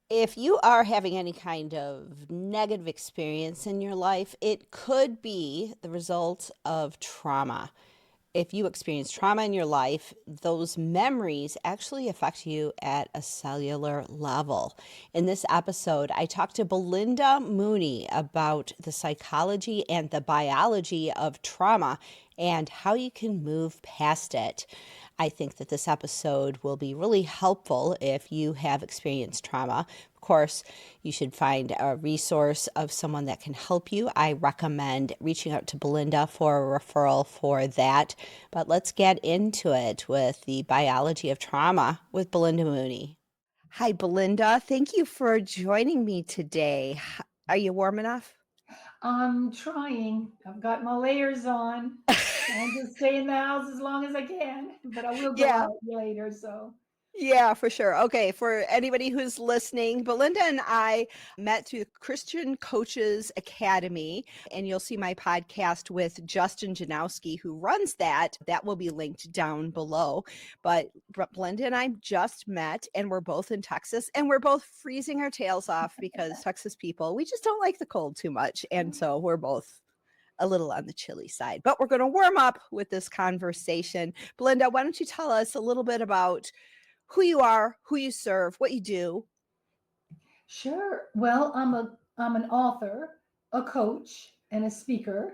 If you are having any kind of negative experience in your life, it could be the result of trauma. If you experience trauma in your life, those memories actually affect you at a cellular level. In this episode, I talked to Belinda Mooney about the psychology and the biology of trauma and how you can move past it. I think that this episode will be really helpful if you have experienced trauma. Of course, you should find a resource of someone that can help you. I recommend reaching out to Belinda for a referral for that. But let's get into it with the biology of trauma with Belinda Mooney. Hi, Belinda. Thank you for joining me today. Are you warm enough? I'm trying. I've got my layers on. Trying to stay in the house as long as I can, but I will go Yeah. out later. So, Yeah, for sure. Okay, for anybody who's listening, Belinda and I met through the Christian Coaches Academy, and you'll see my podcast with Justin Janowski, who runs that. That will be linked down below. But Belinda and I just met, and we're both in Texas, and we're both freezing our tails off because Texas people, we just don't like the cold too much. And so we're both a little on the chilly side. But we're going to warm up with this conversation. Belinda, why don't you tell us a little bit about who you are, who you serve, what you do. sure. Well, I'm an author, a coach, and a speaker,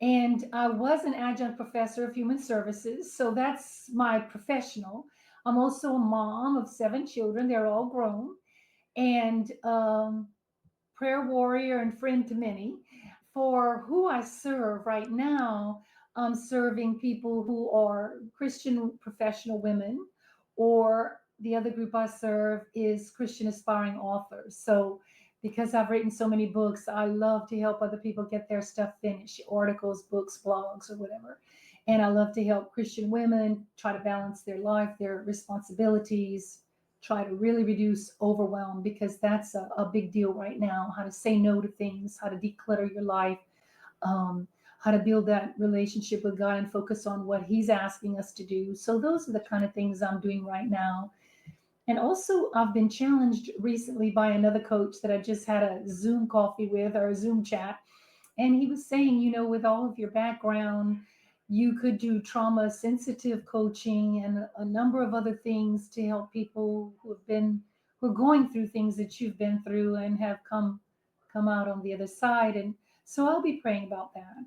and I was an adjunct professor of human services. So that's my professional. I'm also a mom of 7 children. They're all grown, and prayer warrior and friend to many. For who I serve right now, I'm serving people who are Christian professional women, or the other group I serve is Christian aspiring authors. So, because I've written so many books, I love to help other people get their stuff finished, articles, books, blogs, or whatever. And I love to help Christian women try to balance their life, their responsibilities, try to really reduce overwhelm because that's a big deal right now. How to say no to things, how to declutter your life, how to build that relationship with God and focus on what He's asking us to do. So, those are the kind of things I'm doing right now. And also, I've been challenged recently by another coach that I just had a Zoom coffee with or a Zoom chat. And he was saying, with all of your background, you could do trauma sensitive coaching and a number of other things to help people who are going through things that you've been through and have come out on the other side. And so I'll be praying about that,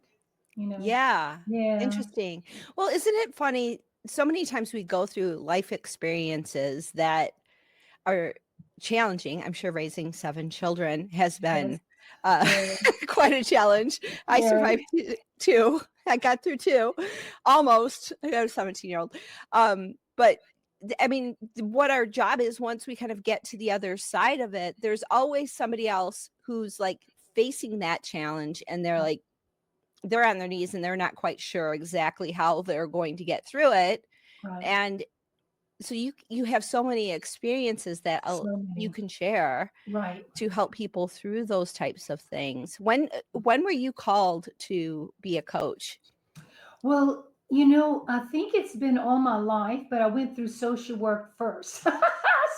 you know. Yeah, Yeah. interesting. Well, isn't it funny? So many times we go through life experiences that are challenging. I'm sure raising 7 children has Yes. been Yeah. quite a challenge. I Yeah. survived two. I got through two, almost. I got a 17-year-old. But I mean, what our job is once we kind of get to the other side of it, there's always somebody else who's like facing that challenge, and they're on their knees and they're not quite sure exactly how they're going to get through it. Right. And so you have so many experiences that So you many. can share Right. to help people through those types of things. When were you called to be a coach? Well, I think it's been all my life, but I went through social work first.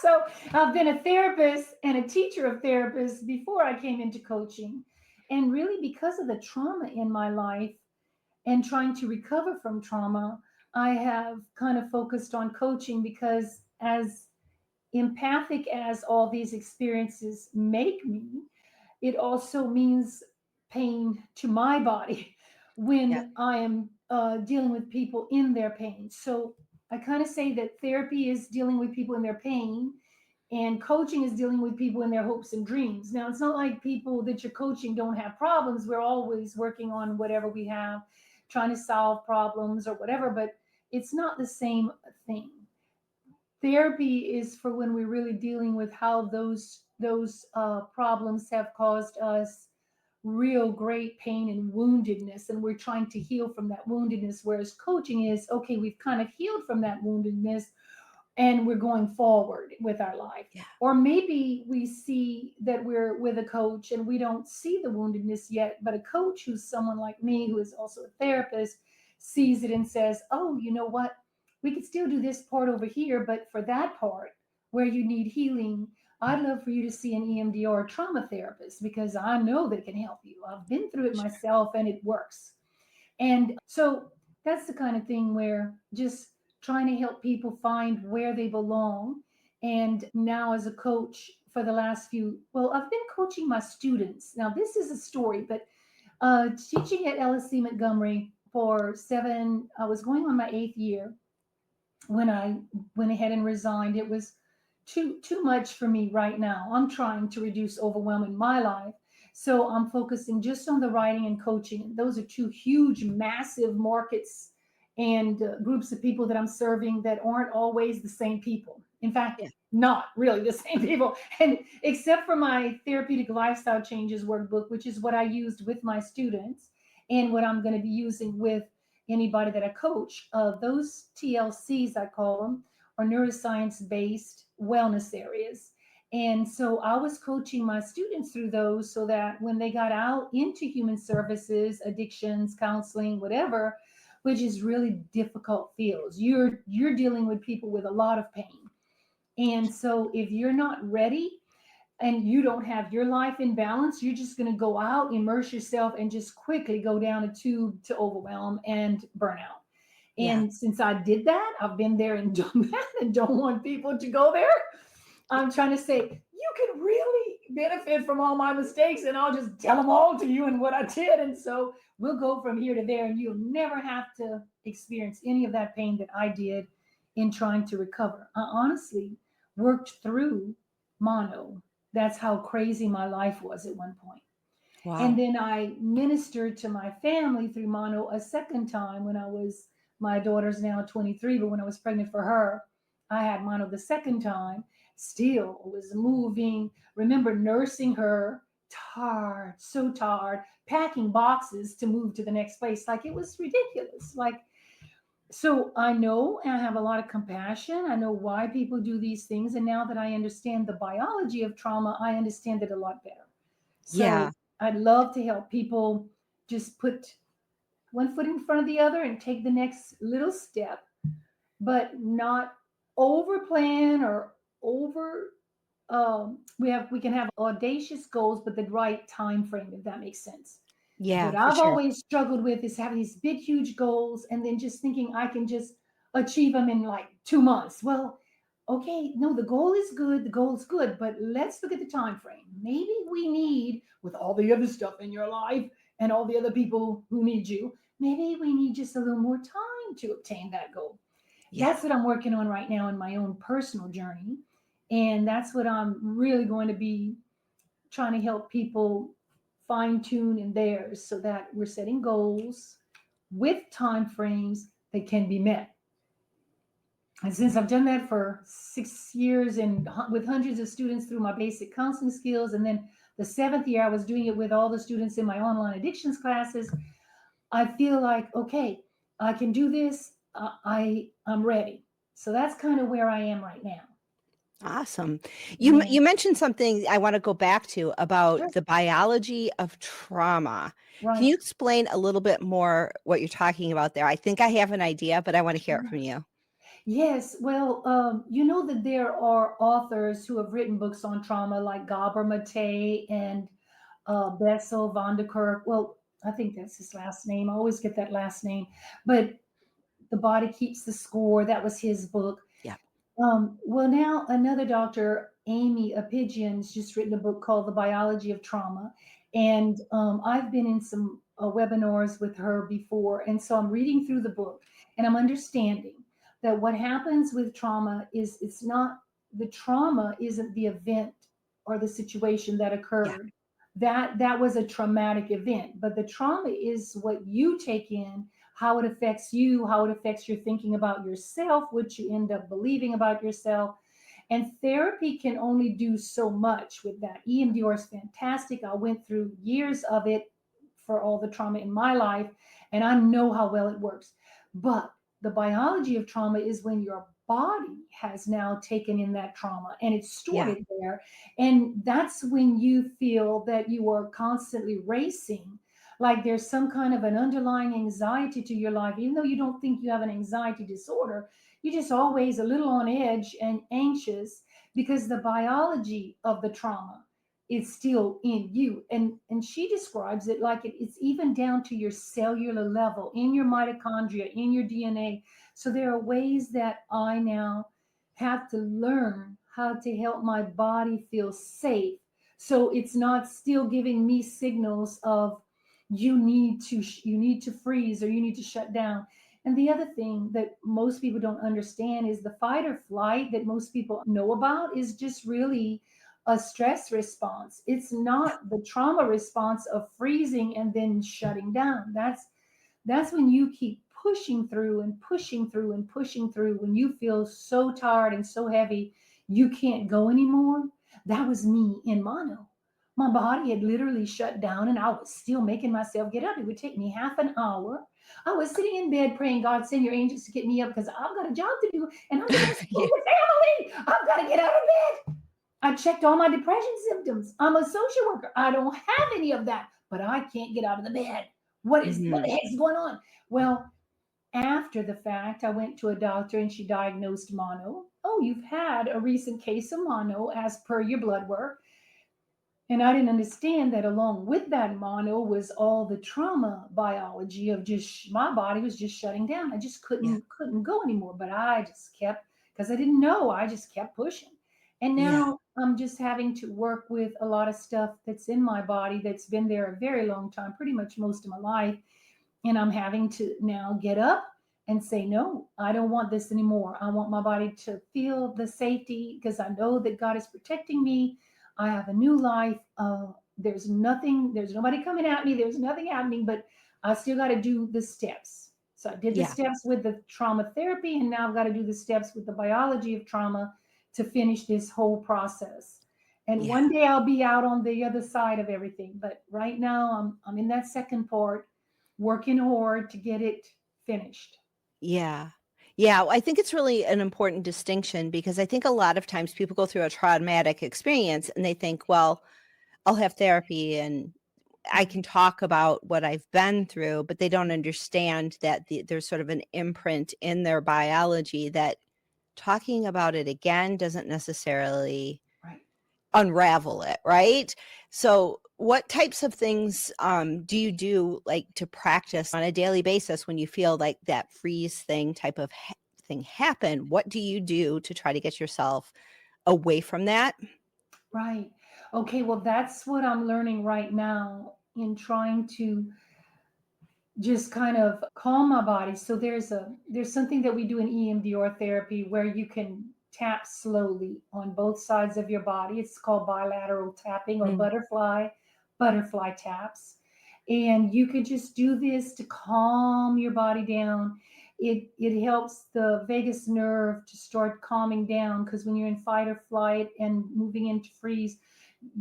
So I've been a therapist and a teacher of therapists before I came into coaching. And really, because of the trauma in my life and trying to recover from trauma, I have kind of focused on coaching because, as empathic as all these experiences make me, it also means pain to my body Yeah. when I am dealing with people in their pain. So I kind of say that therapy is dealing with people in their pain, and coaching is dealing with people in their hopes and dreams. Now, it's not like people that you're coaching don't have problems. We're always working on whatever we have, trying to solve problems or whatever, but it's not the same thing. Therapy is for when we're really dealing with how those problems have caused us real great pain and woundedness, and we're trying to heal from that woundedness. Whereas coaching is okay, we've kind of healed from that woundedness, and we're going forward with our life. Yeah. Or maybe we see that we're with a coach and we don't see the woundedness yet, but a coach who's someone like me, who is also a therapist, sees it and says, oh, you know what? We could still do this part over here, but for that part where you need healing, I'd love for you to see an EMDR trauma therapist because I know that it can help you. I've been through it myself and it works. And so that's the kind of thing where just trying to help people find where they belong. And now, as a coach for the last well, I've been coaching my students. Now, this is a story, but teaching at LSC Montgomery for I was going on my 8th year when I went ahead and resigned. It was too much for me right now. I'm trying to reduce overwhelm in my life. So I'm focusing just on the writing and coaching. And those are two huge, massive markets and groups of people that I'm serving that aren't always the same people. In fact, Yeah. not really the same people. And except for my therapeutic lifestyle changes workbook, which is what I used with my students and what I'm going to be using with anybody that I coach, those TLCs, I call them, are neuroscience based wellness areas. And so I was coaching my students through those so that when they got out into human services, addictions, counseling, whatever, which is really difficult fields, you're dealing with people with a lot of pain. And so if you're not ready and you don't have your life in balance, you're just going to go out, immerse yourself, and just quickly go down a tube to overwhelm and burnout. Yeah. And since I did that, I've been there and done that and don't want people to go there. I'm trying to say, you can really benefit from all my mistakes, and I'll just tell them all to you and what I did. And so we'll go from here to there, and you'll never have to experience any of that pain that I did in trying to recover. I honestly worked through mono. That's how crazy my life was at one point. And Wow. then I ministered to my family through mono a second time when my daughter's now 23, but when I was pregnant for her, I had mono the second time. Still was moving. Remember nursing her, tired, so tired, packing boxes to move to the next place. Like it was ridiculous. Like, so I know and I have a lot of compassion. I know why people do these things. And now that I understand the biology of trauma, I understand it a lot better. So Yeah. I'd love to help people just put one foot in front of the other and take the next little step, but not over plan or over. We can have audacious goals, but the right time frame, if that makes sense. What Yeah, for I've sure. always struggled with is having these big, huge goals and then just thinking I can just achieve them in like 2 months. Well, okay, no, the goal is good, the goal is good, but let's look at the time frame. Maybe we need, with all the other stuff in your life and all the other people who need you, maybe we need just a little more time to obtain that goal. Yeah. That's what I'm working on right now in my own personal journey. And that's what I'm really going to be trying to help people fine tune in theirs so that we're setting goals with time frames that can be met. And since I've done that for 6 years and with hundreds of students through my basic counseling skills, and then the 7th year I was doing it with all the students in my online addictions classes, I feel like, okay, I can do this. I'm ready. So that's kind of where I am right now. Awesome. Yeah, You mentioned something I wanna go back to about sure. the biology of trauma. Can Right. you explain a little bit more what you're talking about there? I think I have an idea, but I wanna hear it Sure. from you. Yes, well, you know that there are authors who have written books on trauma, like Gabor Mate and Bessel van der Kerk. Well, I think that's his last name. I always get that last name. But The Body Keeps the Score, that was his book. Yeah. Well, now another doctor, Amy Apigian's just written a book called The Biology of Trauma. And I've been in some webinars with her before. And so I'm reading through the book and I'm understanding that what happens with trauma is the trauma isn't the event or the situation that Yeah. occurred. That was a traumatic event, but the trauma is what you take in, how it affects you, how it affects your thinking about yourself, what you end up believing about yourself. And therapy can only do so much with that. EMDR is fantastic. I went through years of it for all the trauma in my life, and I know how well it works. But the biology of trauma is when your body has now taken in that trauma and it's stored Yeah. it there. And that's when you feel that you are constantly racing, like there's some kind of an underlying anxiety to your life, even though you don't think you have an anxiety disorder. You're just always a little on edge and anxious because the biology of the trauma is still in you. And she describes it like it's even down to your cellular level, in your mitochondria, in your DNA. So there are ways that I now have to learn how to help my body feel safe, so it's not still giving me signals of you need to freeze or you need to shut down. And the other thing that most people don't understand is the fight or flight that most people know about is just really a stress response. It's not the trauma response of freezing and then shutting down. That's when you keep pushing through and pushing through and pushing through, when you feel so tired and so heavy you can't go anymore. That was me in mono. My body had literally shut down and I was still making myself get up. It would take me half an hour. I was sitting in bed praying, God, send your angels to get me up because I've got a job to do and I'm going to school Yeah. with family. I've got to get out of bed. I checked all my depression symptoms. I'm a social worker. I don't have any of that, but I can't get out of the bed. What Hmm. the heck's going on? Well, after the fact, I went to a doctor and she diagnosed mono. Oh, you've had a recent case of mono as per your blood work. And I didn't understand that along with that mono was all the trauma biology of just my body was just shutting down. I just Yeah. couldn't go anymore. But I just kept, because I didn't know, I just kept pushing. And Yeah. now I'm just having to work with a lot of stuff that's in my body that's been there a very long time, pretty much most of my life. And I'm having to now get up and say, no, I don't want this anymore. I want my body to feel the safety because I know that God is protecting me. I have a new life. There's nothing, there's nobody coming at me. There's nothing happening, but I still got to do the steps. So I did the Yeah. steps with the trauma therapy, and now I've got to do the steps with the biology of trauma to finish this whole process. And Yeah. one day I'll be out on the other side of everything. But right now I'm in that second part, working hard to get it finished. Yeah. Yeah, I think it's really an important distinction because I think a lot of times people go through a traumatic experience and they think, well, I'll have therapy and I Mhm. can talk about what I've been through, but they don't understand that there's sort of an imprint in their biology that talking about it again doesn't necessarily Right. unravel it, right? So, what types of things do you do like to practice on a daily basis when you feel like that freeze thing type of thing happen? What do you do to try to get yourself away from that? Right. Okay, well that's what I'm learning right now in trying to just kind of calm my body. So there's something that we do in EMDR therapy where you can tap slowly on both sides of your body. It's called bilateral tapping or Mm, butterfly taps. And you could just do this to calm your body down. It helps the vagus nerve to start calming down because when you're in fight or flight and moving into freeze,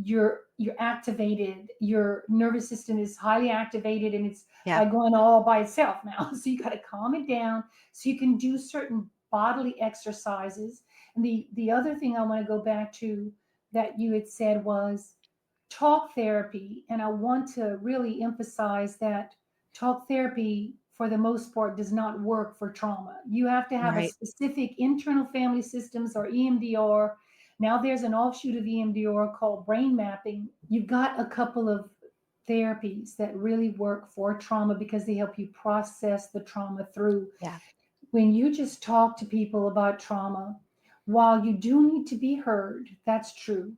you're activated. Your nervous system is highly activated and it's yeah, like going all by itself now. So you got to calm it down so you can do certain bodily exercises. And the other thing I want to go back to that you had said was talk therapy. And I want to really emphasize that talk therapy, for the most part, does not work for trauma. You have to have a right, specific internal family systems or EMDR. Now there's an offshoot of EMDR called brain mapping. You've got a couple of therapies that really work for trauma because they help you process the trauma through. yeah, When you just talk to people about trauma, while you do need to be heard, that's true,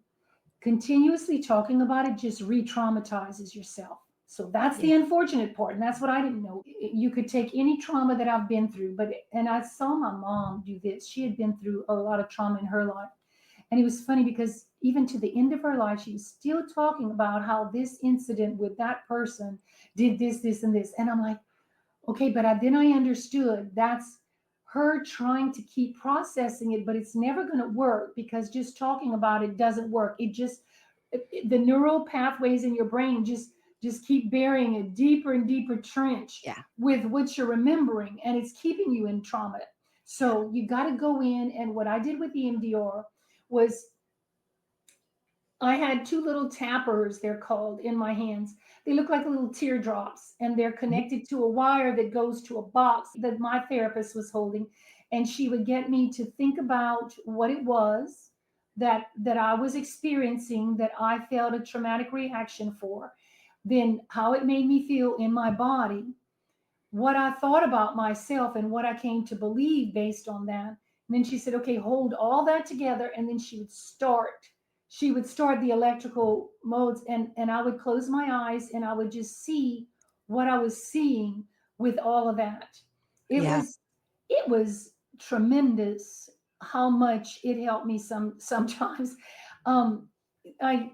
continuously talking about it just re-traumatizes yourself. So that's yeah, the unfortunate part, and that's what I didn't know. You could take any trauma that I've been through, but and I saw my mom do this. She had been through a lot of trauma in her life, and it was funny because even to the end of her life, she was still talking about how this incident with that person did this, this, and this. And I'm like, okay, but then I understood that's her trying to keep processing it, but it's never going to work because just talking about it doesn't work. The neural pathways in your brain just keep burying a deeper and deeper trench yeah, with what you're remembering, and it's keeping you in trauma. yeah, So you got to go in, and what I did with the MDR was I had two little tappers, they're called, in my hands. They look like little teardrops, and they're mhm, connected to a wire that goes to a box that my therapist was holding. And she would get me to think about what it was, that I was experiencing, that I felt a traumatic reaction for, then how it made me feel in my body, what I thought about myself, and what I came to believe based on that. And then she said, okay, hold all that together. And then she would start the electrical modes, and I would close my eyes and I would just see what I was seeing with all of that. It Yeah. was it was tremendous how much it helped me sometimes. Um I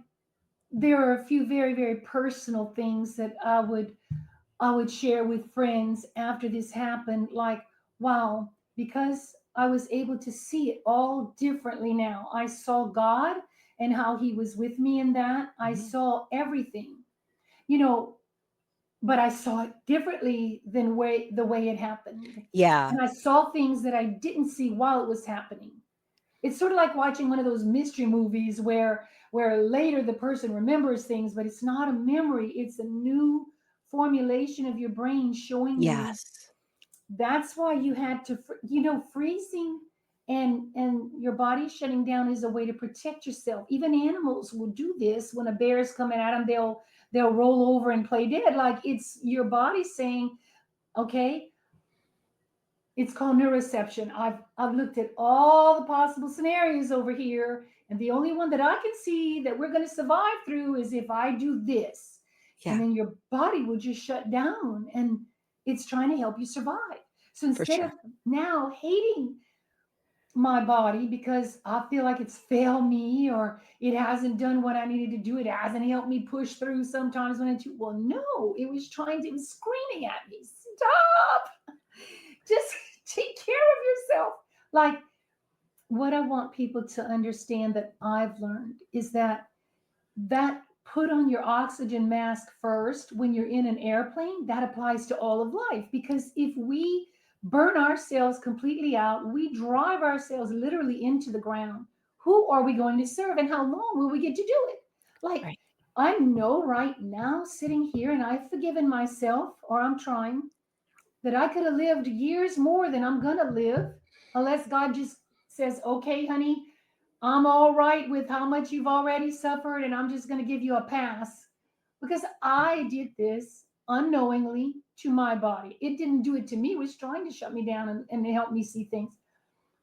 There are a few very, very personal things that I would share with friends after this happened. Like, wow, because I was able to see it all differently now. I saw God and how He was with me in that. I Mhm. saw everything, you know, but I saw it differently than the way it happened. Yeah. And I saw things that I didn't see while it was happening. It's sort of like watching one of those mystery movies where later the person remembers things, but it's not a memory. It's a new formulation of your brain showing you. Yes. That's why you had to, freezing and your body shutting down is a way to protect yourself. Even animals will do this. When a bear is coming at them, they'll roll over and play dead. Like, it's your body saying, okay, it's called neuroception. I've looked at all the possible scenarios over here, and the only one that I can see that we're going to survive through is if I do this. And Yeah, then your body will just shut down, and it's trying to help you survive. So for instead of sure. now hating my body because I feel like it's failed me, or it hasn't done what I needed to do, it hasn't helped me push through sometimes when it's, well, no, it was screaming at me, stop, just take care of yourself. Like, what I want people to understand that I've learned is that put on your oxygen mask first when you're in an airplane, that applies to all of life. Because if we burn ourselves completely out, we drive ourselves literally into the ground, who are we going to serve, and how long will we get to do it? Like, Right. I know right now, sitting here, and I've forgiven myself, or I'm trying, that I could have lived years more than I'm going to live, unless God just says, okay, honey, I'm all right with how much you've already suffered, and I'm just going to give you a pass. Because I did this unknowingly to my body. It didn't do it to me, it was trying to shut me down and help me see things.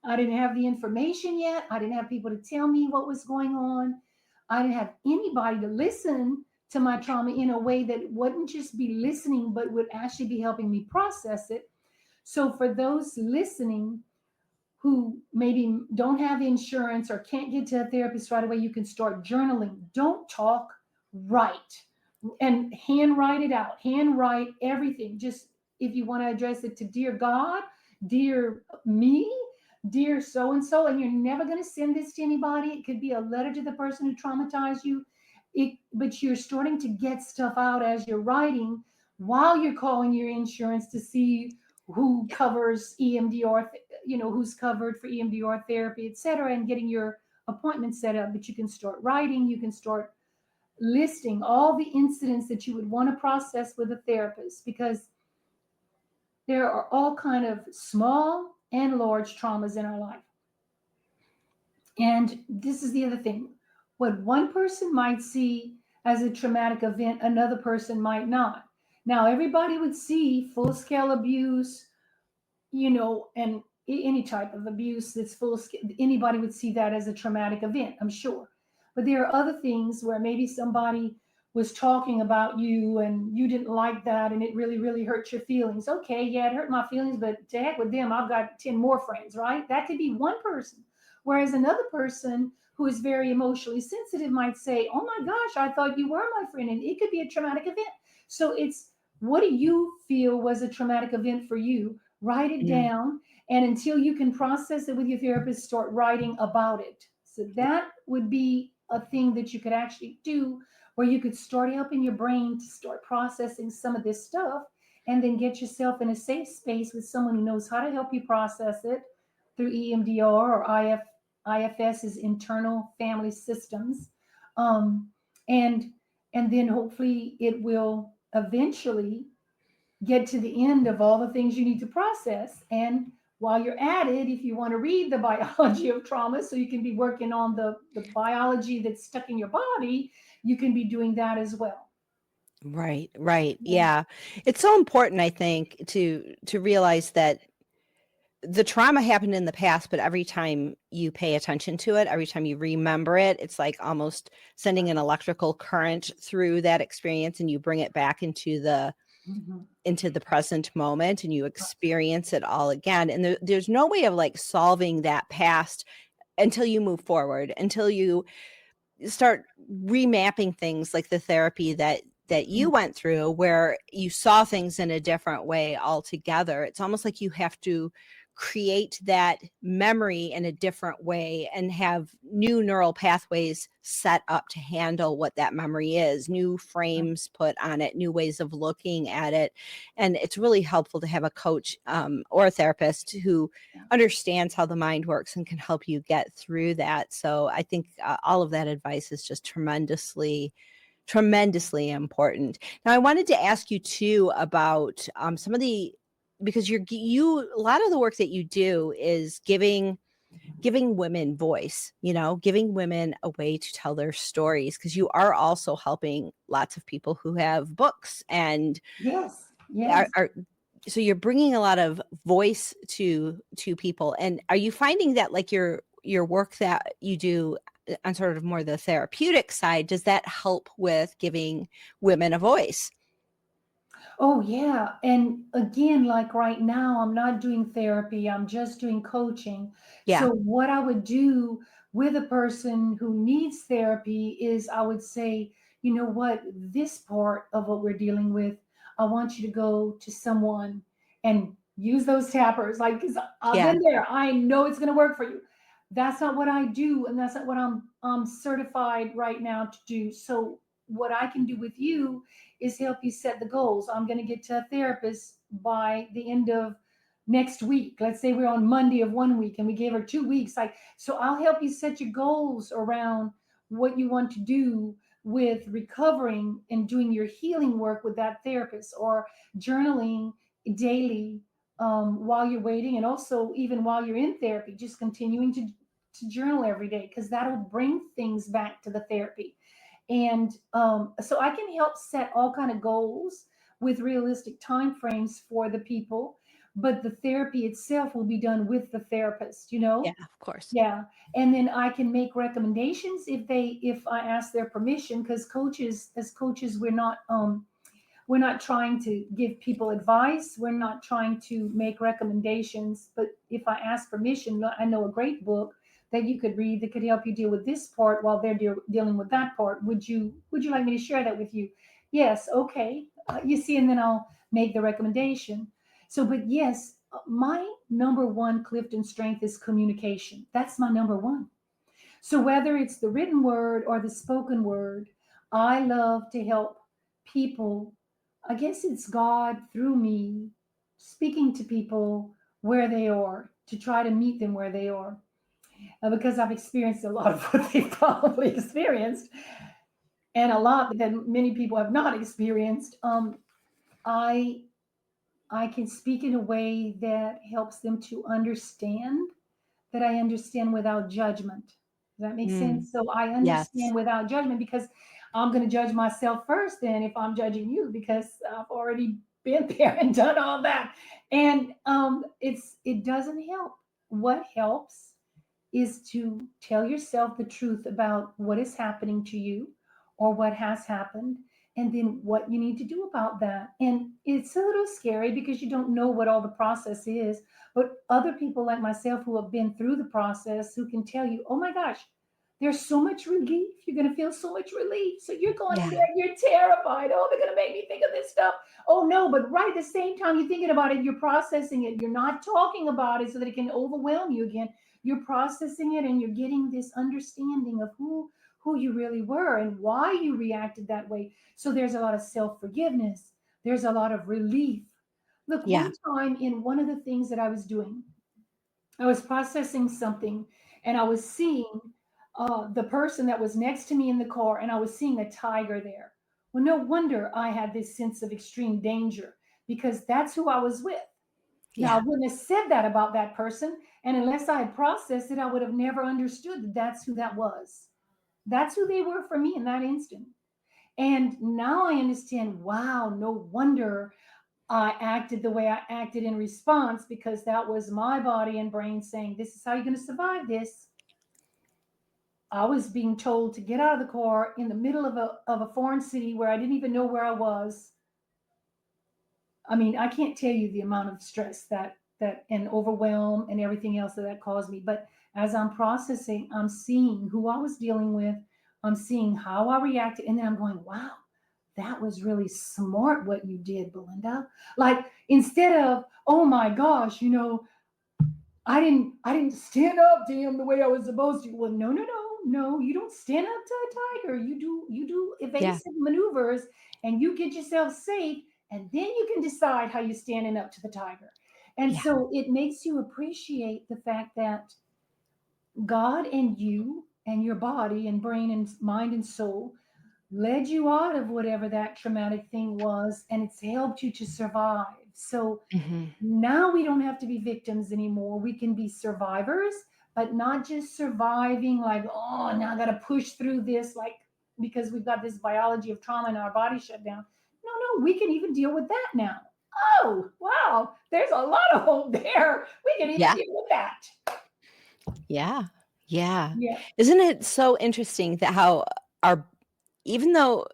I didn't have the information yet. I didn't have people to tell me what was going on. I didn't have anybody to listen to my trauma in a way that wouldn't just be listening, but would actually be helping me process it. So, for those listening who maybe don't have insurance or can't get to a therapist right away, you can start journaling. Don't talk, write, and hand write it out. Hand write everything. Just, if you want to address it to dear God, dear me, dear so and so, and you're never going to send this to anybody. It could be a letter to the person who traumatized you. But you're starting to get stuff out as you're writing, while you're calling your insurance to see who Yeah. covers EMDR, who's covered for EMDR therapy, et cetera, and getting your appointment set up. But you can start writing, you can start listing all the incidents that you would want to process with a therapist, because there are all kind of small and large traumas in our life. And this is the other thing. What one person might see as a traumatic event, another person might not. Now, everybody would see full scale abuse, and any type of abuse that's full scale, anybody would see that as a traumatic event, I'm sure. But there are other things where maybe somebody was talking about you and you didn't like that, and it really, really hurt your feelings. Okay, yeah, it hurt my feelings, but to heck with them, I've got 10 more friends, right? That could be one person. Whereas another person who is very emotionally sensitive might say, oh my gosh, I thought you were my friend. And it could be a traumatic event. So it's, what do you feel was a traumatic event for you? Write it Mm. down. And until you can process it with your therapist, start writing about it. So that would be a thing that you could actually do, where you could start helping your brain to start processing some of this stuff, and then get yourself in a safe space with someone who knows how to help you process it through EMDR or IFS is internal family systems. Um, and and then hopefully it will eventually get to the end of all the things you need to process, and while you're at it, if you want to read the biology of trauma, so you can be working on the biology that's stuck in your body, you can be doing that as well. Right, right. Yeah. Yeah. It's so important, I think, to realize that the trauma happened in the past, but every time you pay attention to it, every time you remember it, it's like almost sending an electrical current through that experience, and you bring it back Mhm. into the present moment, and you experience it all again. And there's no way of like solving that past until you move forward, until you start remapping things like the therapy that you went through, where you saw things in a different way altogether. It's almost like you have to create that memory in a different way and have new neural pathways set up to handle what that memory is, new frames put on it, new ways of looking at it. And it's really helpful to have a coach or a therapist who understands how the mind works and can help you get through that. So I think all of that advice is just tremendously important. Now, I wanted to ask you too about some of the, because you a lot of the work that you do is giving women voice, giving women a way to tell their stories, because you are also helping lots of people who have books and Yes, are, yes. are so you're bringing a lot of voice to people. And are you finding that like your work that you do on sort of more the therapeutic side, does that help with giving women a voice? Oh, yeah. And again, like right now, I'm not doing therapy, I'm just doing coaching. Yeah. So, what I would do with a person who needs therapy is I would say, you know what, this part of what we're dealing with, I want you to go to someone and use those tappers. Like, because I've Yeah. been there, I know it's going to work for you. That's not what I do, and that's not what I'm certified right now to do. So, what I can do with you is help you set the goals. I'm going to get to a therapist by the end of next week. Let's say we're on Monday of one week and we gave her 2 weeks. Like, so I'll help you set your goals around what you want to do with recovering and doing your healing work with that therapist, or journaling daily while you're waiting, and also even while you're in therapy, just continuing to journal every day, because that'll bring things back to the therapy. And so I can help set all kind of goals with realistic time frames for the people, but the therapy itself will be done with the therapist, you Yeah, know. of course. Yeah. And then I can make recommendations if I ask their permission, because coaches, as coaches, we're not trying to give people advice, we're not trying to make recommendations, but if I ask permission, I know a great book that you could read that could help you deal with this part while they're dealing with that part. Would you like me to share that with you? Yes. Okay. You see, and then I'll make the recommendation. So, but yes, my number one Clifton strength is communication. That's my number one. So whether it's the written word or the spoken word, I love to help people. I guess it's God through me speaking to people where they are, to try to meet them where they are. Because I've experienced a lot of what they've probably experienced, and a lot that many people have not experienced. I I can speak in a way that helps them to understand, that I understand without judgment. Does that make Mm, sense? So I yes. understand without judgment, because I'm going to judge myself first then if I'm judging you, because I've already been there and done all that. And it doesn't help. What helps is to tell yourself the truth about what is happening to you or what has happened, and then what you need to do about that. And it's a little scary because you don't know what all the process is, but other people like myself who have been through the process, who can tell you, oh my gosh, there's so much relief. You're going to feel so much relief. So you're going in Yeah. there, you're terrified. Oh, they're going to make me think of this stuff. Oh no, but right at the same time you're thinking about it, you're processing it. You're not talking about it so that it can overwhelm you again. You're processing it, and you're getting this understanding of who you really were and why you reacted that way. So there's a lot of self-forgiveness. There's a lot of relief. Look, Yeah. one time in one of the things that I was doing, I was processing something, and I was seeing the person that was next to me in the car, and I was seeing a tiger there. Well, no wonder I had this sense of extreme danger, because that's who I was with. Now, I Yeah. wouldn't have said that about that person. And unless I had processed it, I would have never understood that that's who that was. That's who they were for me in that instant. And now I understand, wow, no wonder I acted the way I acted in response, because that was my body and brain saying, this is how you're going to survive this. I was being told to get out of the car in the middle of a foreign city where I didn't even know where I was. I mean, I can't tell you the amount of stress that and overwhelm and everything else that caused me. But as I'm processing, I'm seeing who I was dealing with. I'm seeing how I reacted, and then I'm going, "Wow, that was really smart what you did, Belinda." Like, instead of, "Oh my gosh, I didn't stand up to him the way I was supposed to." Well, no, no, no, no. You don't stand up to a tiger. You do Yeah. evasive maneuvers, and you get yourself safe, and then you can decide how you're standing up to the tiger. And Yeah. so it makes you appreciate the fact that God and you and your body and brain and mind and soul led you out of whatever that traumatic thing was, and it's helped you to survive. So Hmm. now we don't have to be victims anymore. We can be survivors, but not just surviving like, oh, now I got to push through this, like, because we've got this biology of trauma in our body shut down. No, no, we can even deal with that now. Oh, wow. There's a lot of hope there. We can even Yeah. deal with that. Yeah. Yeah. Yeah, Isn't it so interesting that how our even though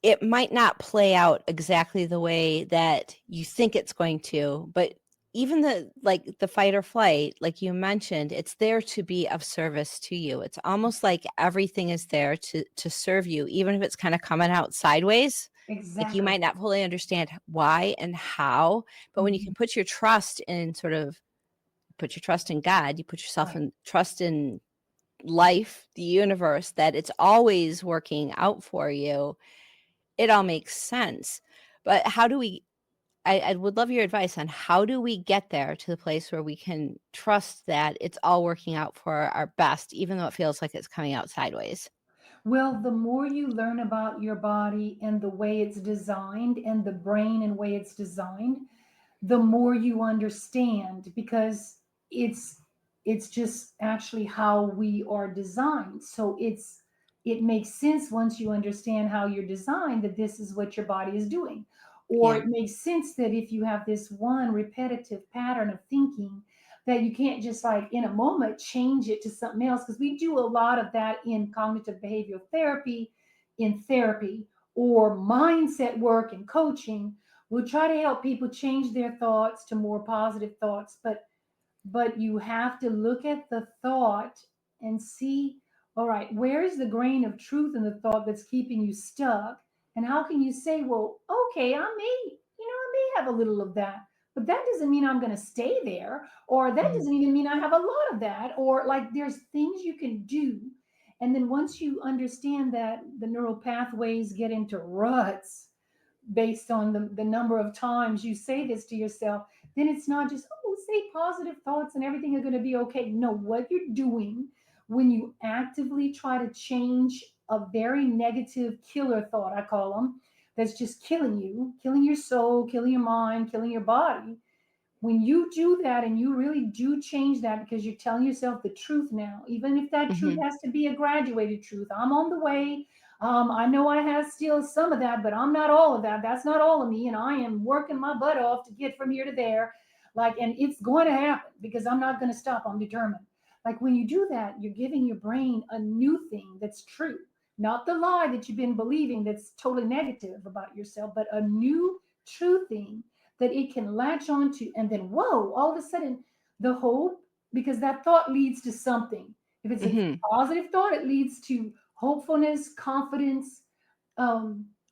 it might not play out exactly the way that you think it's going to, but even the fight or flight, like you mentioned, it's there to be of service to you. It's almost like everything is there to serve you, even if it's kind of coming out sideways. Like you exactly. might not fully understand why and how, but when you Mhm. can put your trust in put your trust in God, you put yourself Right. in trust in life, the universe, that it's always working out for you, it all makes sense. But how do we I would love your advice on how do we get there to the place where we can trust that it's all working out for our best, even though it feels like it's coming out sideways? Well, the more you learn about your body and the way it's designed and the brain and way it's designed, the more you understand, because it's it's just actually how we are designed. So it makes sense once you understand how you're designed, that this is what your body is doing. Or Yeah. it makes sense that if you have this one repetitive pattern of thinking, that you can't just like in a moment change it to something else, because we do a lot of that in cognitive behavioral therapy, in therapy, or mindset work and coaching. We'll try to help people change their thoughts to more positive thoughts, but you have to look at the thought and see, all right, where is the grain of truth in the thought that's keeping you stuck? And how can you say, well, okay, I may have a little of that, but that doesn't mean I'm going to stay there, or that Mhm. doesn't even mean I have a lot of that, or like there's things you can do. And then once you understand that the neural pathways get into ruts based on the number of times you say this to yourself, then it's not just, oh, say positive thoughts and everything is going to be okay. No, what you're doing when you actively try to change a very negative killer thought, I call them, that's just killing you, killing your soul, killing your mind, killing your body. When you do that and you really do change that, because you're telling yourself the truth now, even if that truth Mhm. has to be a graduated truth. I'm on the way. I know I have still some of that, but I'm not all of that. That's not all of me. And I am working my butt off to get from here to there. Like, and it's going to happen because I'm not going to stop. I'm determined. Like, when you do that, you're giving your brain a new thing that's true, not the lie that you've been believing that's totally negative about yourself, but a new true thing that it can latch onto. And then, whoa, all of a sudden, the hope, because that thought leads to something. If it's a Mhm. positive thought, it leads to hopefulness, confidence,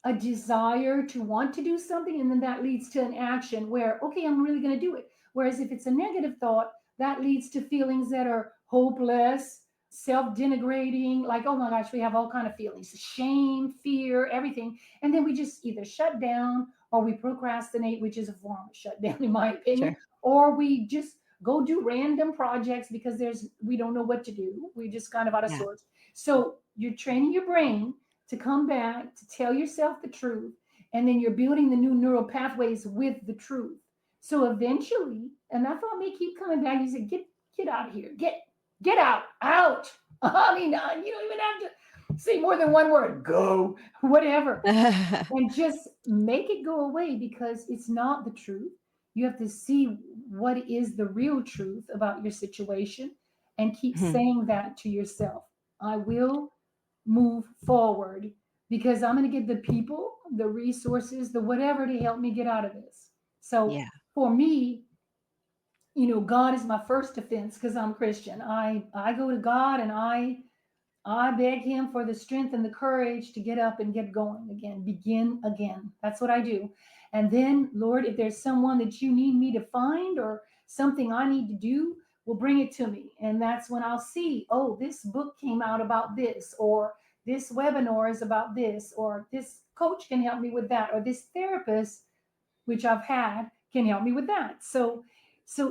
a desire to want to do something. And then that leads to an action where, okay, I'm really going to do it. Whereas if it's a negative thought, that leads to feelings that are hopeless, self-denigrating, like, oh my gosh, we have all kind of feelings, shame, fear, everything. And then we just either shut down, or we procrastinate, which is a form of shutdown, in my opinion, Sure. or we just go do random projects because we don't know what to do. We just kind of out of Yeah. sorts. So you're training your brain to come back, to tell yourself the truth, and then you're building the new neural pathways with the truth. So eventually, and that thought may keep coming back. You said, get out of here. Get out. Out. I mean, you don't even have to say more than one word. Go. Whatever. And just make it go away because it's not the truth. You have to see what is the real truth about your situation and keep Mhm. saying that to yourself. I will move forward because I'm going to get the people, the resources, the whatever to help me get out of this. So Yeah. for me, God is my first defense because I'm Christian. I go to God and I beg him for the strength and the courage to get up and get going again, begin again. That's what I do. And then, Lord, if there's someone that you need me to find or something I need to do, will bring it to me. And that's when I'll see, oh, this book came out about this, or this webinar is about this, or this coach can help me with that, or this therapist, which I've had, can help me with that. So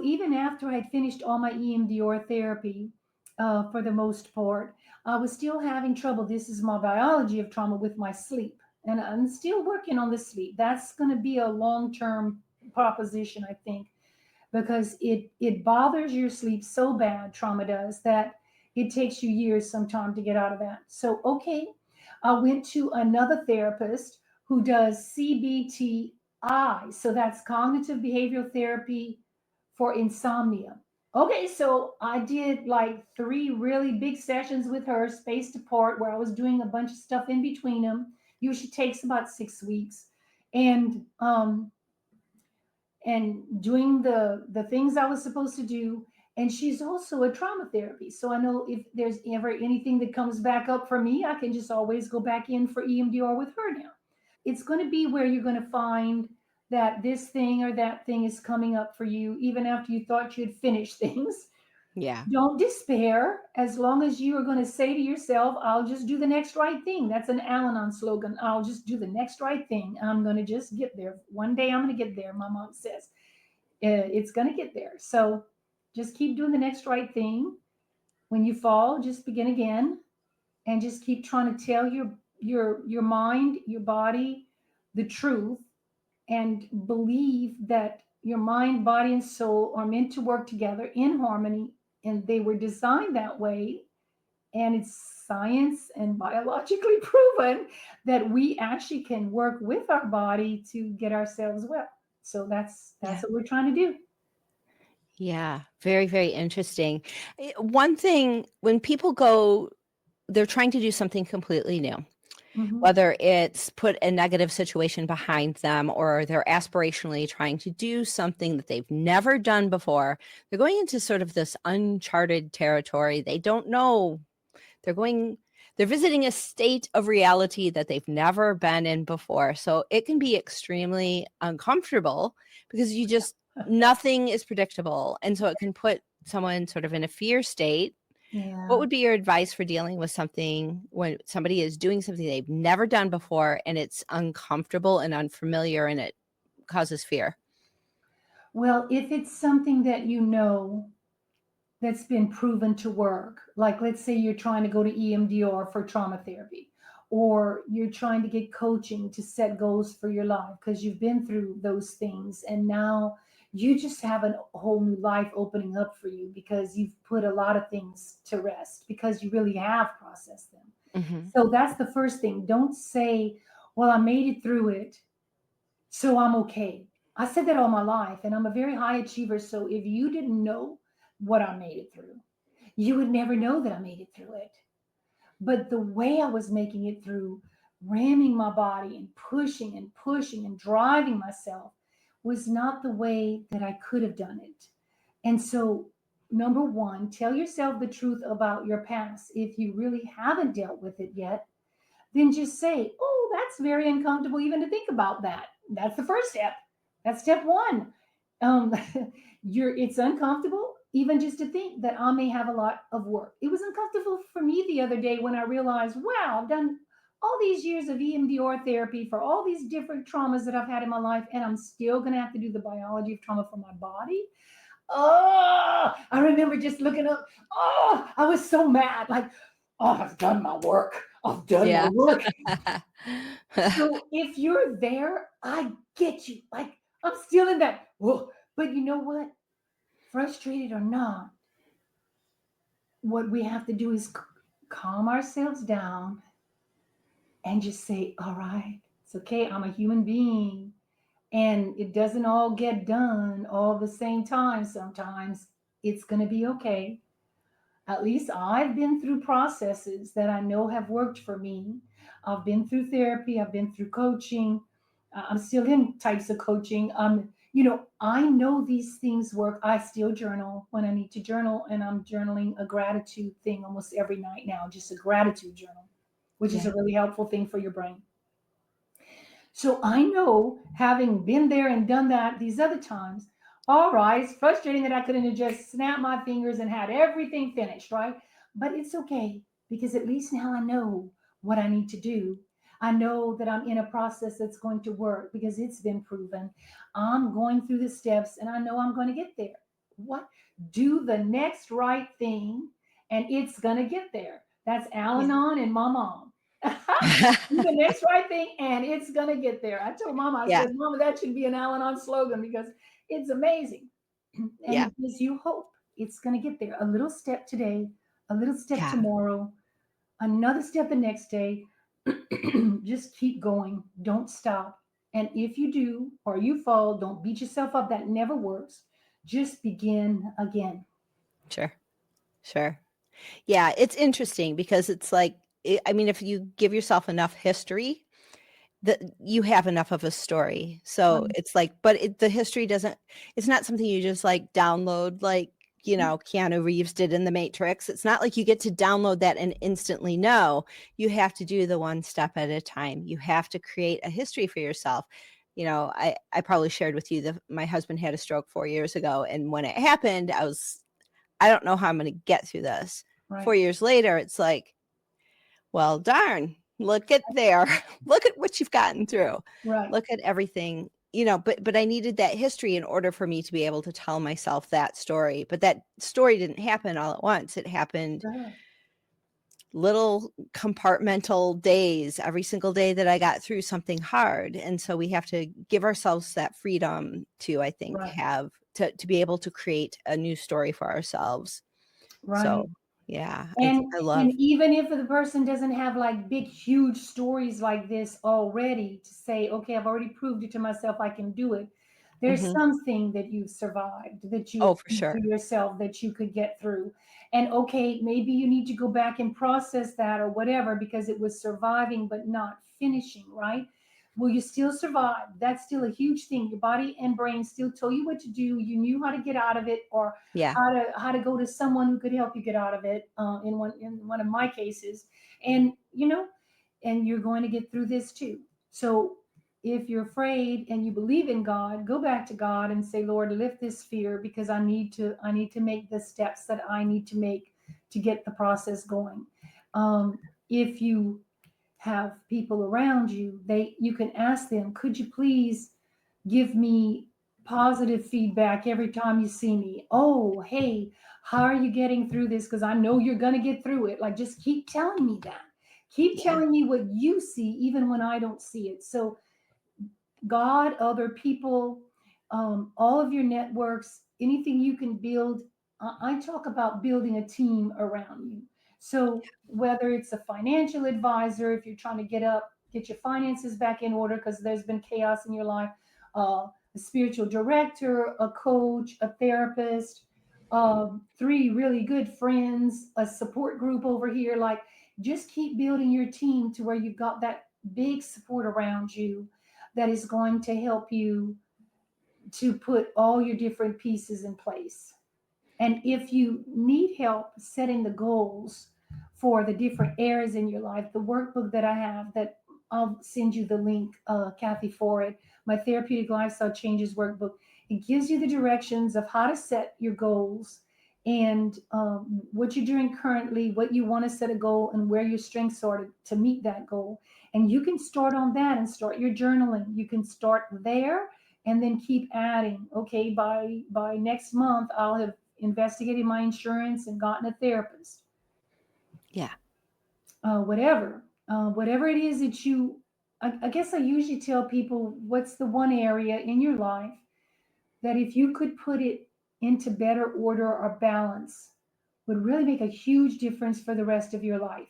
even after I'd finished all my EMDR therapy, for the most part, I was still having trouble. This is my biology of trauma with my sleep, and I'm still working on the sleep. That's going to be a long-term proposition, I think, because it bothers your sleep so bad. Trauma does that. It takes you years sometime to get out of that. So okay, I went to another therapist who does CBTI. So that's cognitive behavioral therapy for insomnia. Okay, so I did like three really big sessions with her, spaced apart, where I was doing a bunch of stuff in between them. Usually takes about 6 weeks, and doing the things I was supposed to do. And she's also a trauma therapy, so I know if there's ever anything that comes back up for me, I can just always go back in for EMDR with her now. It's going to be where you're going to find that this thing or that thing is coming up for you, even after you thought you'd finished things. Yeah. Don't despair as long as you are going to say to yourself, I'll just do the next right thing. That's an Al Anon slogan. I'll just do the next right thing. I'm going to just get there. One day I'm going to get there, my mom says. It's going to get there. So just keep doing the next right thing. When you fall, just begin again and just keep trying to tell your mind, your body the truth, and believe that your mind, body, and soul are meant to work together in harmony, and they were designed that way. And it's science and biologically proven that we actually can work with our body to get ourselves well. So that's Yeah. what we're trying to do. Yeah. Very, very interesting. One thing, when people go, they're trying to do something completely new, Hmm. whether it's put a negative situation behind them or they're aspirationally trying to do something that they've never done before. They're going into sort of this uncharted territory. They don't know. They're going they're visiting a state of reality that they've never been in before. So it can be extremely uncomfortable because you just nothing is predictable. And so it can put someone sort of in a fear state. What Yeah. would be your advice for dealing with something when somebody is doing something they've never done before and it's uncomfortable and unfamiliar and it causes fear? Well, if it's something that you know that's been proven to work, like let's say you're trying to go to EMDR for trauma therapy, or you're trying to get coaching to set goals for your life because you've been through those things and now you just have a whole new life opening up for you because you've put a lot of things to rest because you really have processed them. Mhm. So that's the first thing. Don't say, well, I made it through it, so I'm okay. I said that all my life, and I'm a very high achiever. So if you didn't know what I made it through, you would never know that I made it through it. But the way I was making it through, ramming my body and pushing and driving myself, was not the way that I could have done it. And so, number one, tell yourself the truth about your past. If you really haven't dealt with it yet, then just say, oh, that's very uncomfortable even to think about that. That's the first step. That's step one. Um, it's uncomfortable even just to think that I may have a lot of work. It was uncomfortable for me the other day when I realized, wow, I've done all these years of EMDR therapy for all these different traumas that I've had in my life, and I'm still going to have to do the biology of trauma for my body. Oh, I remember just looking up. Oh, I was so mad. Like, oh, I've done my work. I've done my Yeah. work. So if you're there, I get you. Like, I'm still in that. Whoa. But you know what? Frustrated or not, what we have to do is calm ourselves down and just say, all right, it's okay. I'm a human being. And it doesn't all get done all at the same time. Sometimes it's going to be okay. At least I've been through processes that I know have worked for me. I've been through therapy, I've been through coaching. I'm still in types of coaching. I know these things work. I still journal when I need to journal, and I'm journaling a gratitude thing almost every night now, just a gratitude journal, which is Yeah. a really helpful thing for your brain. So I know, having been there and done that these other times, all right, it's frustrating that I couldn't have just snapped my fingers and had everything finished, right? But it's okay because at least now I know what I need to do. I know that I'm in a process that's going to work because it's been proven. I'm going through the steps and I know I'm going to get there. What? Do the next right thing and it's going to get there. That's Al Yeah. Anon and my mom. Do the next right thing and it's going to get there. I told Mama, I Yeah. said, Mama, that should be an Al Anon slogan because it's amazing. And Yeah. it gives you hope. It's going to get there. A little step today, a little step Yeah. tomorrow, another step the next day. Just keep going. Don't stop. And if you do or you fall, don't beat yourself up. That never works. Just begin again. Sure. Sure. Yeah, it's interesting because it's like, I mean, if you give yourself enough history, that you have enough of a story. So Right. it's like, but the history doesn't, it's not something you just like download, like, Keanu Reeves did in The Matrix. It's not like you get to download that and instantly know. You have to do the one step at a time. You have to create a history for yourself. I probably shared with you that my husband had a stroke 4 years ago. And when it happened, I don't know how I'm going to get through this. Right. 4 years later, it's like, well, darn, look at there. Look at what you've gotten through. Right. Look at everything, but I needed that history in order for me to be able to tell myself that story. But that story didn't happen all at once. It happened Sure. little compartmental days, every single day that I got through something hard. And so we have to give ourselves that freedom to, I think, Right. have to be able to create a new story for ourselves. Right. So, yeah, And I love. and even if the person doesn't have like big huge stories like this already to say, okay, I've already proved it to myself, I can do it. There's Mhm. something that you've survived, that you Oh, for proved to sure. yourself that you could get through. And okay, maybe you need to go back and process that or whatever because it was surviving but not finishing, right? Will you still survive? That's still a huge thing. Your body and brain still told you what to do. You knew how to get out of it, or Yeah. how to go to someone who could help you get out of it. In one of my cases, and and you're going to get through this too. So if you're afraid and you believe in God, go back to God and say, Lord, lift this fear because I need to make the steps that I need to make to get the process going. If you have people around you, you can ask them, could you please give me positive feedback every time you see me? Oh, hey, how are you getting through this? Because I know you're going to get through it. Like, just keep telling me that. Keep Yeah. telling me what you see, even when I don't see it. So God, other people, all of your networks, anything you can build. I talk about building a team around you. So whether it's a financial advisor, if you're trying to get your finances back in order because there's been chaos in your life, a spiritual director, a coach, a therapist, three really good friends, a support group over here. Like, just keep building your team to where you've got that big support around you that is going to help you to put all your different pieces in place. And if you need help setting the goals for the different areas in your life, the workbook that I have, that I'll send you the link, Kathy, for it, my Therapeutic Lifestyle Changes workbook, it gives you the directions of how to set your goals and what you're doing currently, what you want to set a goal, and where your strengths are to meet that goal. And you can start on that and start your journaling. You can start there and then keep adding. Okay, by next month, I'll have investigated my insurance and gotten a therapist. Yeah. Whatever it is I guess I usually tell people, what's the one area in your life that if you could put it into better order or balance, would really make a huge difference for the rest of your life?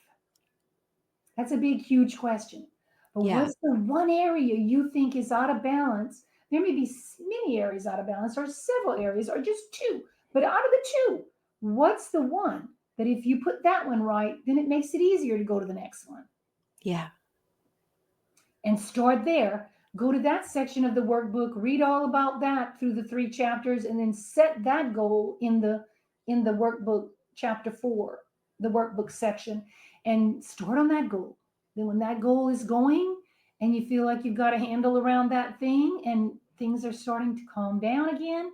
That's a big, huge question. But Yeah. what's the one area you think is out of balance? There may be many areas out of balance, or several areas, or just two. But out of the two, what's the one that if you put that one right, then it makes it easier to go to the next one? Yeah. And start there. Go to that section of the workbook, read all about that through the 3 chapters, and then set that goal in the workbook chapter 4, the workbook section, and start on that goal. Then when that goal is going and you feel like you've got a handle around that thing and things are starting to calm down again,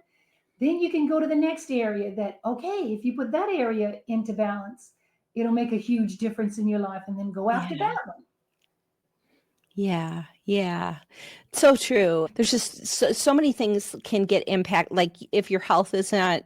then you can go to the next area that, okay, if you put that area into balance, it'll make a huge difference in your life, and then go after Yeah. that one. Yeah, yeah. So true. There's just so many things can get impact. Like if your health is not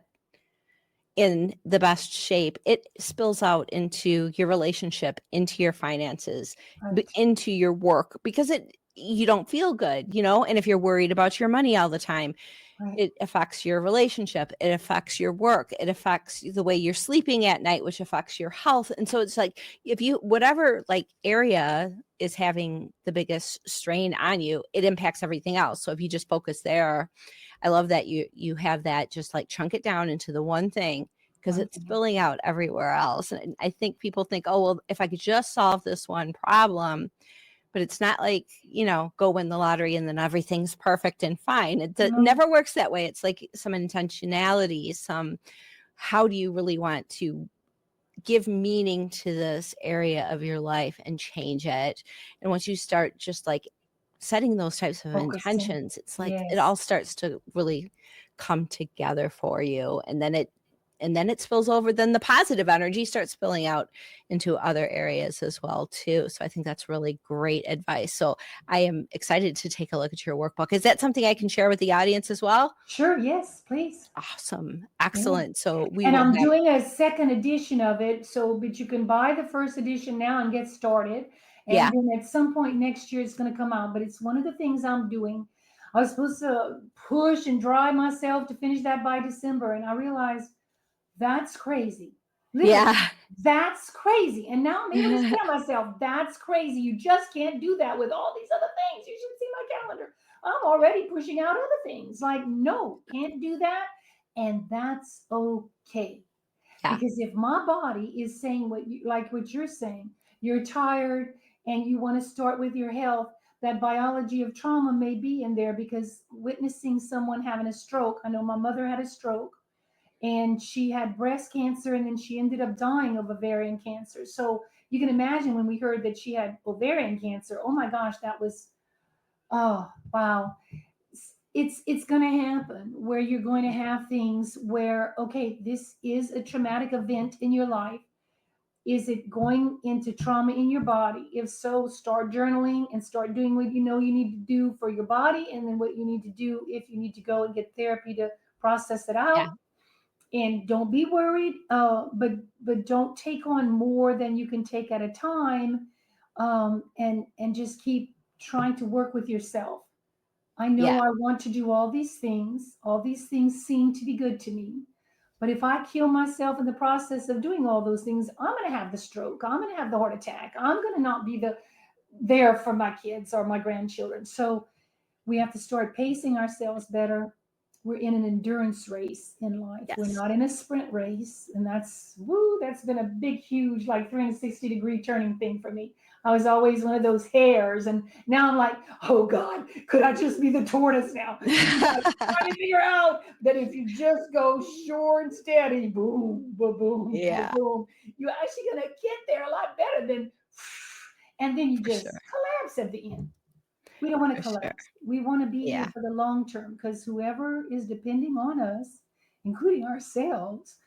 in the best shape, it spills out into your relationship, into your finances, Right, into your work because you don't feel good, and if you're worried about your money all the time, right. it affects your relationship, it affects your work, it affects the way you're sleeping at night, which affects your health. And so it's like if you whatever like area is having the biggest strain on you, it impacts everything else. So if you just focus there, I love that you have that, just like chunk it down into the one thing because One it's thing. spilling out everywhere else. And I think people think, oh well, if I could just solve this one problem, but it's not like, go win the lottery and then everything's perfect and fine. It No, never works that way. It's like some intentionality, how do you really want to give meaning to this area of your life and change it? And once you start just like setting those types of focusing. intentions, it's like it Yes. all starts to really come together for you. And then it spills over, then the positive energy starts spilling out into other areas as well too. So I think that's really great advice. So I am excited to take a look at your workbook. Is that something I can share with the audience as well? Sure, yes, please. Awesome. Yeah. Excellent. So we And will I'm have. doing a second edition of it. So, but you can buy the first edition now and get started. And Yeah. then at some point next year, it's going to come out. But it's one of the things I'm doing. I was supposed to push and drive myself to finish that by December. And I realized that's crazy. Literally, Yeah. that's crazy. And now I'm able to say to myself, that's crazy. You just can't do that with all these other things. You should see my calendar. I'm already pushing out other things. Like, no, can't do that. And that's okay. Yeah. Because if my body is saying what you're saying, you're tired and you want to start with your health, that biology of trauma may be in there because witnessing someone having a stroke. I know my mother had a stroke and she had breast cancer and then she ended up dying of ovarian cancer. So you can imagine when we heard that she had ovarian cancer, oh my gosh, that was, oh wow. It's going to happen where you're going to Yeah. have things where, okay, this is a traumatic event in your life. Is it going into trauma in your body? If so, start journaling and start doing what you know you need to do for your body, and then what you need to do if you need to go and get therapy to process it out. Yeah. And don't be worried, but don't take on more than you can take at a time, and just keep trying to work with yourself. I know Yeah. I want to do all these things. All these things seem to be good to me. But if I kill myself in the process of doing all those things, I'm going to have the stroke. I'm going to have the heart attack. I'm going to not be there for my kids or my grandchildren. So we have to start pacing ourselves better. We're in an endurance race in life. We're Yes. not in a sprint race. And that's been a big, huge, like 360-degree turning thing for me. I was always one of those hares. And now I'm like, oh God, could I just be the tortoise now? Like, trying to figure out that if you just go short and steady, boom, boom, boom, boom, Yeah. boom, you're actually going to get there a lot better than, and then you For sure. just collapse at the end. We don't want to For sure. collapse. We want to be here Yeah. for the long term because whoever is depending on us, including ourselves,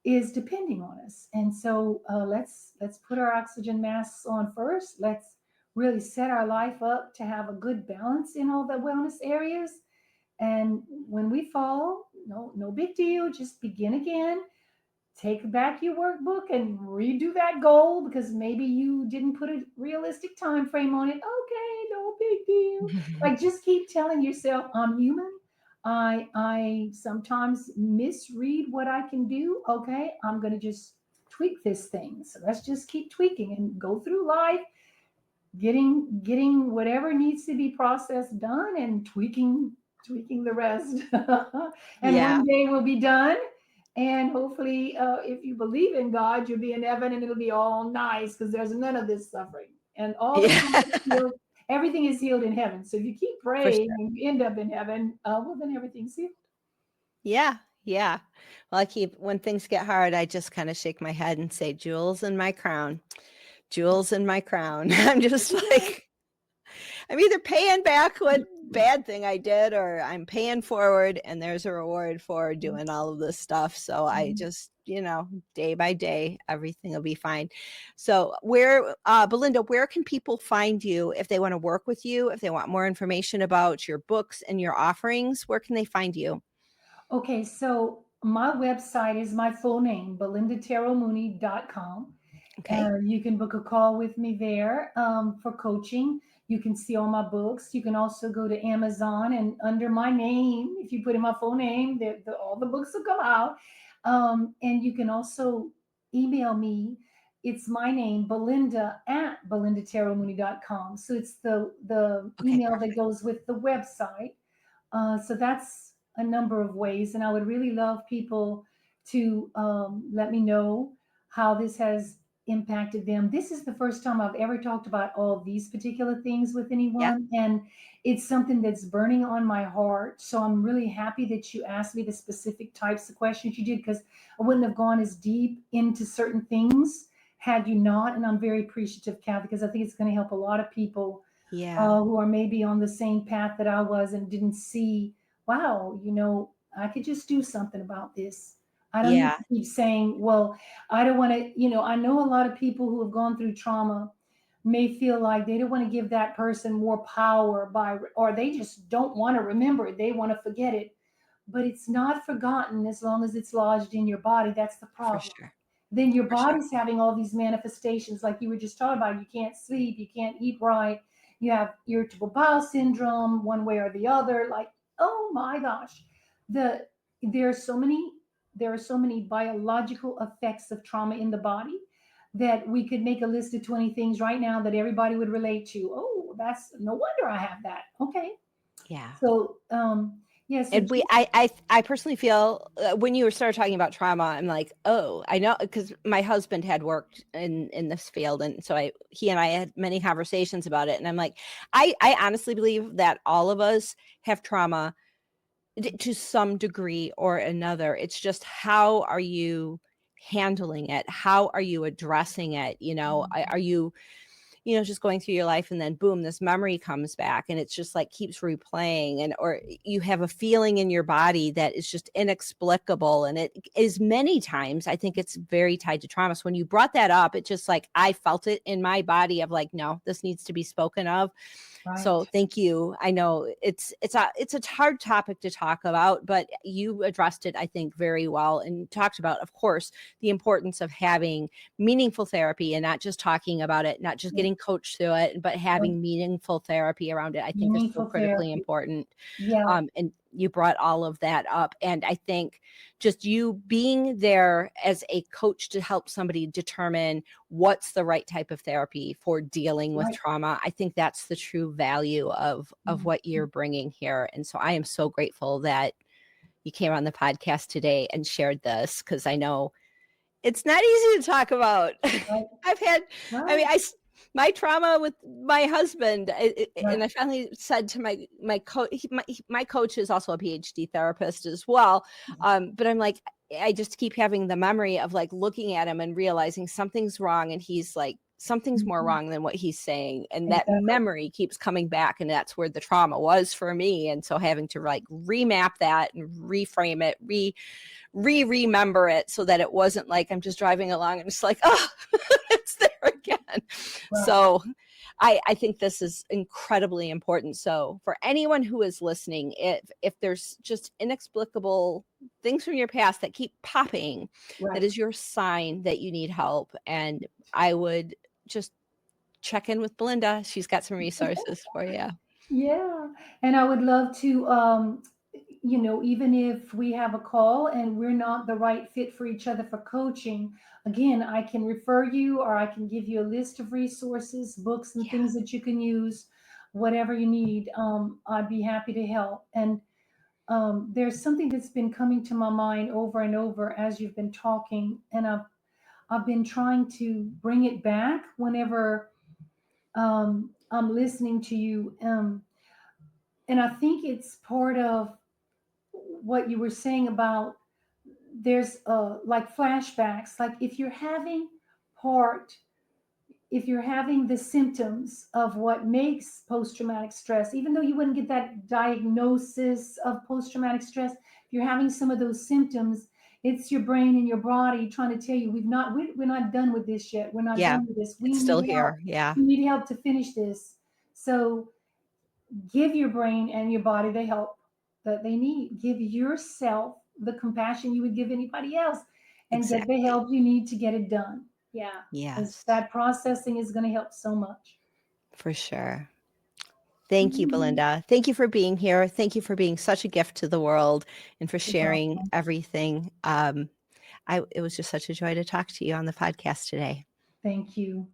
is depending on us. And so let's put our oxygen masks on first. Let's really set our life up to have a good balance in all the wellness areas. And when we fall, no big deal. Just begin again, take back your workbook and redo that goal because maybe you didn't put a realistic time frame on it. Okay, no big deal. Like just keep telling yourself, I'm human. I sometimes misread what I can do. Okay, I'm going to just tweak this thing. So let's just keep tweaking and go through life, getting whatever needs to be processed done, and tweaking the rest. And Yeah. one day we'll be done. And hopefully, if you believe in God, you'll be in heaven and it'll be all nice because there's none of this suffering. And all the Yeah. things are healed, everything is healed in heaven. So if you keep For praying sure. and you end up in heaven, well, then everything's healed. Yeah. Yeah. Well, I keep when things get hard, I just kind of shake my head and say, "Jewels in my crown, jewels in my crown." I'm just like, I'm either paying back what bad thing I did, or I'm paying forward, and there's a reward for doing all of this stuff. So I just, day by day, everything will be fine. So Belinda, where can people find you if they want to work with you, if they want more information about your books and your offerings? Where can they find you? Okay, so my website is my full name, belindaterromooney.com. Okay. You can book a call with me there for coaching. You can see all my books. You can also go to Amazon and under my name, if you put in my full name, all the books will come out. And you can also email me. It's my name, Belinda at belindaterromooney.com. So it's the Okay. email that Perfect. goes with the website. So that's a number of ways. And I would really love people to let me know how this has impacted them. This is the first time I've ever talked about all these particular things with Yeah. anyone. And it's something that's burning on my heart. So I'm really happy that you asked me the specific types of questions you did, because I wouldn't have gone as deep into certain things had you not. And I'm very appreciative, Kathy, because I think it's going to help a lot of people Yeah. who are maybe on the same path that I was and didn't see, wow, I could just do something about this. I don't need Yeah. to keep saying, well, I don't want to, I know a lot of people who have gone through trauma may feel like they don't want to give that person more power or they just don't want to remember it. They want to forget it. But it's not forgotten as long as it's lodged in your body. That's the For problem. sure. Then your For sure. body's having all these manifestations, like you were just talking about. You can't sleep, you can't eat right, you have irritable bowel syndrome, one way or the other. Like, oh my gosh, the there are so many biological effects of trauma in the body that we could make a list of 20 things right now that everybody would relate to. Oh, that's no wonder I have that. Okay, Yeah. so yeah, so And I personally feel when you started talking about trauma, I'm like, oh, I know, because my husband had worked in this field, and so he and I had many conversations about it, and I'm like, I honestly believe that all of us have trauma to some degree or another. It's just how are you handling it? How are you addressing it? Are you just going through your life and then boom, this memory comes back and it's just like keeps replaying, or you have a feeling in your body that is just inexplicable. And it is many times, I think it's very tied to trauma. So when you brought that up, it just like, I felt it in my body of like, no, this needs to be spoken of. So right. thank you. I know it's a hard topic to talk about, but you addressed it, I think, very well, and talked about, of course, the importance of having meaningful therapy and not just talking about it, not just Yeah, getting coached through it, but having meaningful therapy around it. I think is so meaningful critically therapy. important. Yeah, And you brought all of that up. And I think just you being there as a coach to help somebody determine what's the right type of therapy for dealing with right. trauma, I think that's the true value of what you're bringing here. And so I am so grateful that you came on the podcast today and shared this, because I know it's not easy to talk about. Right, I've had, I mean, right, my trauma with my husband, right. and I finally said to my coach, my coach is also a PhD therapist as well. But I'm like, I just keep having the memory of like looking at him and realizing something's wrong, and he's like, something's more Mhm. wrong than what he's saying, and that Exactly. memory keeps coming back, and that's where the trauma was for me. And so having to like remap that and reframe it, remember it, so that it wasn't like I'm just driving along and it's like, oh, it's there again. Right. So I think this is incredibly important. So for anyone who is listening, if there's just inexplicable things from your past that keep popping, that Right. is your sign that you need help. And I would just check in with Belinda. She's got some resources for you. Yeah. And I would love to even if we have a call and we're not the right fit for each other for coaching, again, I can refer you or I can give you a list of resources, books, and Yeah. things that you can use, whatever you need. I'd be happy to help. And there's something that's been coming to my mind over and over as you've been talking, and I've been trying to bring it back whenever I'm listening to you. And I think it's part of what you were saying about there's like flashbacks. Like part if you're having the symptoms of what makes post-traumatic stress, even though you wouldn't get that diagnosis of post-traumatic stress, if you're having some of those symptoms, it's your brain and your body trying to tell you we're not done with this yet. We're not Yeah. done with this. We It's still need help. here. Yeah. We need help to finish this. So give your brain and your body the help that they need. Give yourself the compassion you would give anybody else, and get the Exactly. help you need to get it done. Yeah, because Yes, that processing is going to help so much. for sure. Thank you, Mhm. Belinda. Thank you for being here. Thank you for being such a gift to the world and for You're sharing welcome. everything. It was just such a joy to talk to you on the podcast today. Thank you.